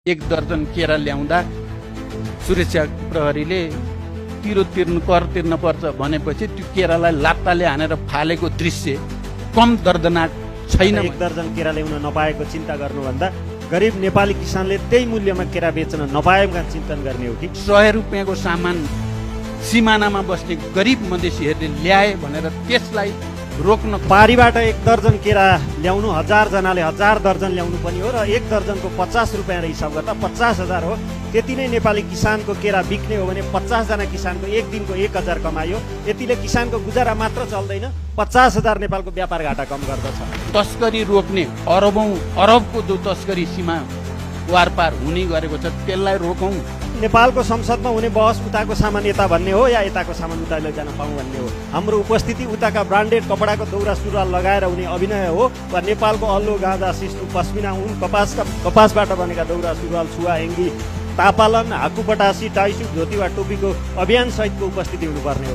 1 दर्जन केरा ल्याउँदा सुरक्षा प्रहरीले कर तिर्न पर्छ भनेपछि त्यो केरालाई लात्ताले हानेर फालेको दृश्य कम दर्दनाक छैन। 1 दर्जन केरा ल्याउन नपाएको चिन्ता गर्नुभन्दा गरिब नेपाली किसानले त्यही मूल्यमा केरा बेच्न नपाएका चिन्तन गर्ने हो कि 100 रुपियाँको सामान सिमानामा बस्ने गरिब मधेसीहरूले ल्याए भनेर त्यसलाई रोक्न पारीबाट 1 दर्जन केरा ल्याउनु 1000 जनाले 1000 दर्जन ल्याउनु पनि हो र 1 दर्जनको 50 रुपियाँ हिसाब गर्दा 50,000 हो। त्यति नै नेपाली किसानको केरा बिक्ने हो भने 50 जना किसानको 1 दिनको 1000 कमायो। यतिले किसानको गुजारा मात्र चल्दैन, 50,000 नेपालको व्यापार घाटा कम गर्दछ। तस्करी रोक्ने अरबको जो तस्करी सीमा वारपार हुने गरेको छ त्यसलाई रोकौँ। नेपालको संसदमा हुने बहस उताको सामान यता भन्ने हो या यताको सामान उता लैजान पाऊँ भन्ने हो। हाम्रो उपस्थिति उताका ब्रान्डेड कपडाको दौरा सुरुवाल लगाएर हुने अभिनय हो वा नेपालको अल्लो गाँदा सिस्नु पस्मिना उन कपासबाट बनेका दौरा सुरुवाल छुवा हेङ्गी तापालन हाकुपटासी टाइसुट धोती वा टोपीको अभियान सहितको उपस्थिति हुनुपर्ने हो।